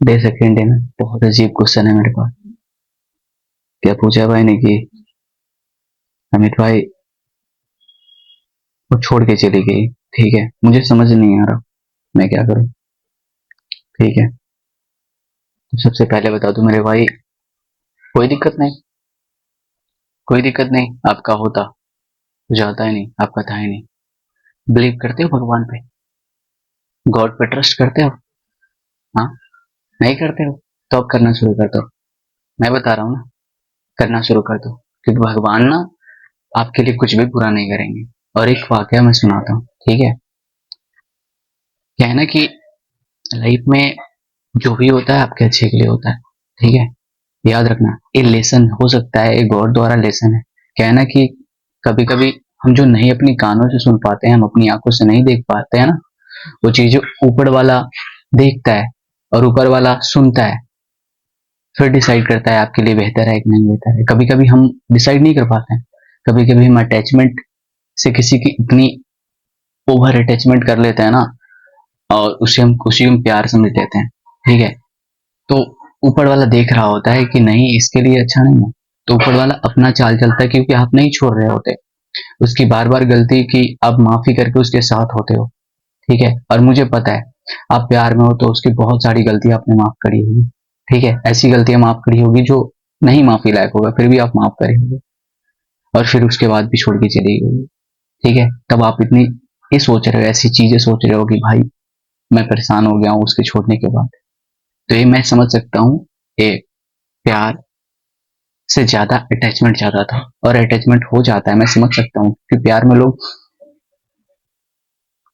दे second है ना। बहुत अजीब क्वेश्चन है मेरे पास। क्या पूछा भाई ने कि अमित भाई वो छोड़ के चली गई। ठीक है, मुझे समझ नहीं आ रहा मैं क्या करूं। ठीक है, तो सबसे पहले बता दूं मेरे भाई, कोई दिक्कत नहीं, कोई दिक्कत नहीं। आपका होता तो जाता ही नहीं, आपका था ही नहीं। बिलीव करते हो भगवान पे? गॉड पे ट्रस्ट करते हो? हाँ, नहीं करते हो तो अब करना शुरू कर दो। मैं बता रहा हूँ ना, करना शुरू कर दो, क्योंकि भगवान ना आपके लिए कुछ भी बुरा नहीं करेंगे। और एक वाकया मैं सुनाता हूँ, ठीक है। क्या है ना कि लाइफ में जो भी होता है आपके अच्छे के लिए होता है। ठीक है, याद रखना, ये लेसन हो सकता है, ये गॉड द्वारा लेसन है। क्या है ना कि कभी कभी हम जो नहीं अपनी कानों से सुन पाते हैं, हम अपनी आंखों से नहीं देख पाते हैं ना, वो चीजें ऊपर वाला देखता है और ऊपर वाला सुनता है, फिर डिसाइड करता है आपके लिए बेहतर है कि नहीं बेहतर है। कभी कभी हम डिसाइड नहीं कर पाते हैं। कभी कभी हम अटैचमेंट से किसी की इतनी ओवर अटैचमेंट कर लेते हैं ना, और उसे हम प्यार समझ लेते हैं। ठीक है, तो ऊपर वाला देख रहा होता है कि नहीं इसके लिए अच्छा नहीं है, तो ऊपर वाला अपना चाल चलता है, क्योंकि आप नहीं छोड़ रहे होते उसकी बार बार गलती की, आप माफी करके उसके साथ होते हो। ठीक है, और मुझे पता है आप प्यार में हो तो उसकी बहुत सारी गलती आपने माफ करी होगी। ठीक है, ऐसी गलतियां माफ करी होगी जो नहीं माफी लायक होगा, फिर भी आप माफ करे होगे, और फिर उसके बाद भी छोड़ के चली गई। ठीक है, तब आप इतनी ये सोच रहे हो, ऐसी चीजें सोच रहे हो कि भाई मैं परेशान हो गया हूँ उसके छोड़ने के बाद। तो ये मैं समझ सकता हूँ, ये प्यार से ज्यादा अटैचमेंट ज्यादा था, और अटैचमेंट हो जाता है, मैं समझ सकता हूँ कि प्यार में लोग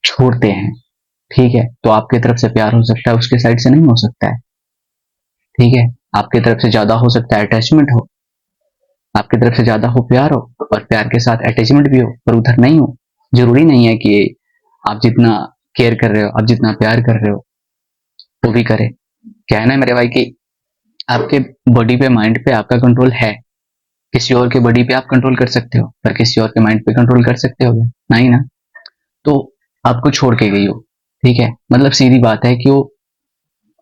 छोड़ते हैं। ठीक है, तो आपकी तरफ से प्यार हो सकता है, उसके साइड से नहीं हो सकता है। ठीक है, आपकी तरफ से ज्यादा हो सकता है अटैचमेंट हो, आपकी तरफ से ज्यादा हो प्यार हो, और प्यार के साथ अटैचमेंट भी हो, पर उधर नहीं हो। जरूरी नहीं है कि आप जितना केयर कर रहे हो, आप जितना प्यार कर रहे हो वो भी करे। क्या है ना मेरे भाई कि आपके बॉडी पे माइंड पे आपका कंट्रोल है, किसी और के बॉडी पे आप कंट्रोल कर सकते हो, पर किसी और के माइंड पे कंट्रोल कर सकते हो? नहीं ना। तो आपको छोड़ के गई हो, ठीक है, मतलब सीधी बात है कि वो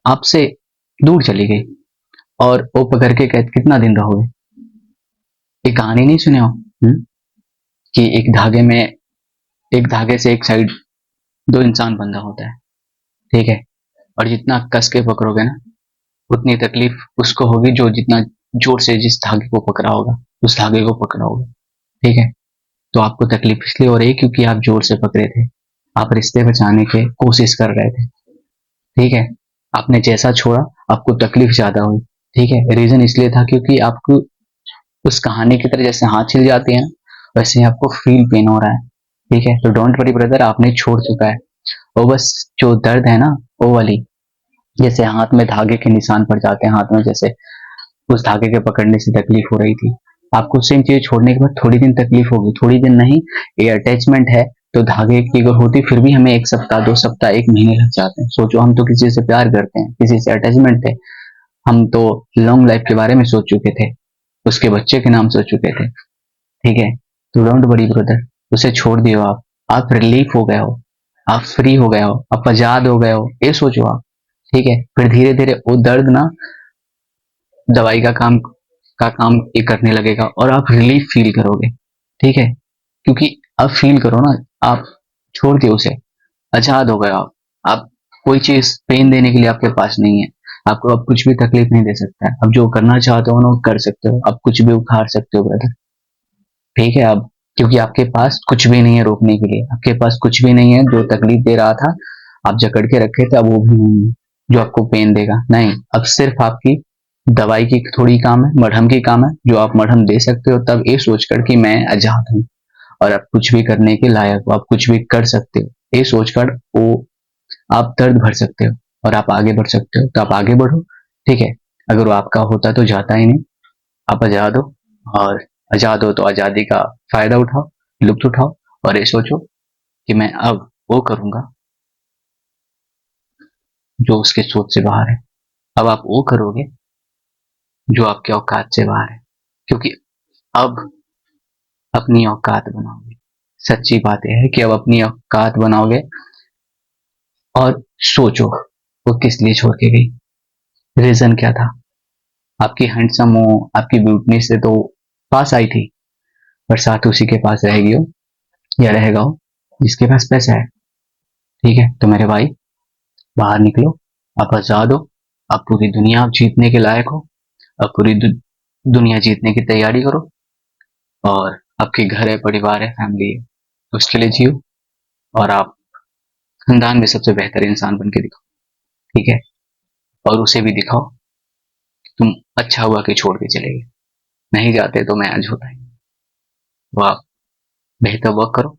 आपसे दूर चली गई, और वो पकड़ के कहते कितना दिन रहोगे। एक कहानी नहीं सुने हो? कि एक धागे से एक साइड दो इंसान बंधा होता है। ठीक है, और जितना कस के पकड़ोगे ना, उतनी तकलीफ उसको होगी जो जितना जोर से जिस धागे को पकड़ा होगा, उस धागे को पकड़ा होगा। ठीक है, तो आपको तकलीफ इसलिए हो रही है क्योंकि आप जोर से पकड़े थे, आप रिश्ते बचाने की कोशिश कर रहे थे। ठीक है, आपने जैसा छोड़ा आपको तकलीफ ज्यादा हुई। ठीक है, रीजन इसलिए था क्योंकि आपको उस कहानी की तरह जैसे हाथ छिल जाते हैं, वैसे ही आपको फील पेन हो रहा है। ठीक है, तो डोंट वरी ब्रदर, आपने छोड़ चुका है। और बस जो दर्द है ना, वो वाली, जैसे हाथ में धागे के निशान पड़ जाते हैं, हाथ में जैसे उस धागे के पकड़ने से तकलीफ हो रही थी, आपको सेम चीज छोड़ने के बाद थोड़ी दिन तकलीफ होगी, थोड़ी दिन नहीं। ये अटैचमेंट है, तो धागे की अगर होती फिर भी हमें 1 सप्ताह 2 सप्ताह 1 महीने लग जाते हैं। सोचो, हम तो किसी से प्यार करते हैं, किसी से अटैचमेंट है, हम तो लॉन्ग लाइफ के बारे में सोच चुके थे, उसके बच्चे के नाम सोच चुके थे। ठीक है, तो डोंट वरी ब्रदर, उसे छोड़ दियो आप रिलीफ हो गए हो, आप फ्री हो गए हो, आप आजाद हो गए हो, ये सोचो आप। ठीक है, फिर धीरे धीरे वो दर्द ना दवाई का काम ये करने लगेगा, और आप रिलीफ फील करोगे। ठीक है, क्योंकि अब फील करो ना, आप छोड़ दिए उसे, आजाद हो गए आप कोई चीज पेन देने के लिए आपके पास नहीं है, आपको अब कुछ भी तकलीफ नहीं दे सकता है। अब जो करना चाहते हो ना वो कर सकते हो, अब कुछ भी उखाड़ सकते हो ब्रदर। ठीक है, अब क्योंकि आपके पास कुछ भी नहीं है रोकने के लिए, आपके पास कुछ भी नहीं है जो तकलीफ दे रहा था, आप जकड़ के रखे थे, अब वो भी नहीं है जो आपको पेन देगा। नहीं, अब सिर्फ आपकी दवाई की थोड़ी काम है, मरहम की काम है, जो आप मरहम दे सकते हो तब ये सोचकर कि मैं आजाद हूँ, और आप कुछ भी करने के लायक हो, आप कुछ भी कर सकते हो, ये सोचकर वो आप दर्द भर सकते हो और आप आगे बढ़ सकते हो, तो आप आगे बढ़ो। ठीक है, अगर वो आपका होता तो जाता ही नहीं। आप आजाद हो, और आजाद हो तो आजादी का फायदा उठाओ, लुत्फ उठाओ, और ये सोचो कि मैं अब वो करूंगा जो उसके सोच से बाहर है। अब आप वो करोगे जो आपके औकात से बाहर है, क्योंकि अब अपनी औकात बनाओगे। सच्ची बात यह है कि अब अपनी औकात बनाओगे, और सोचो वो किस लिए छोड़ के गई। रीजन क्या था? आपकी हैंडसम हो, आपकी ब्यूटनेस से तो पास आई थी, पर साथ उसी के पास रहेगी हो या रहेगा हो जिसके पास पैसा है। ठीक है, तो मेरे भाई बाहर निकलो, आप आजाद हो, आप पूरी दुनिया जीतने के लायक हो, आप पूरी दुनिया जीतने की तैयारी करो, और आपके घर है, परिवार है, फैमिली है, उसके लिए जियो, और आप खानदान में सबसे बेहतर इंसान बन के दिखाओ। ठीक है, और उसे भी दिखाओ कि तुम अच्छा हुआ कि छोड़ के चले गए, नहीं जाते तो मैं आज होता ही। तो आप बेहतर वर्क करो,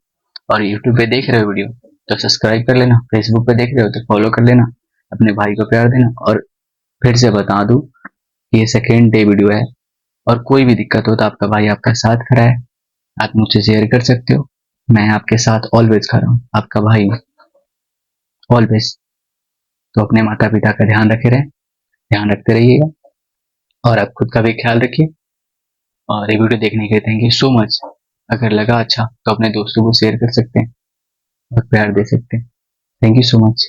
और यूट्यूब पे देख रहे हो वीडियो तो सब्सक्राइब कर लेना, फेसबुक पे देख रहे हो तो फॉलो कर लेना, अपने भाई को प्यार देना। और फिर से बता दूं, ये सेकेंड डे वीडियो है, और कोई भी दिक्कत हो तो आपका भाई आपका साथ खड़ा है, आप मुझसे शेयर कर सकते हो, मैं आपके साथ ऑलवेज खड़ा हूँ, आपका भाई ऑलवेज। तो अपने माता पिता का ध्यान रखे रहें, ध्यान रखते रहिएगा, और आप खुद का भी ख्याल रखिए। और ये वीडियो देखने के लिए थैंक यू सो मच। अगर लगा अच्छा तो अपने दोस्तों को शेयर कर सकते हैं और प्यार दे सकते हैं। Thank you so much.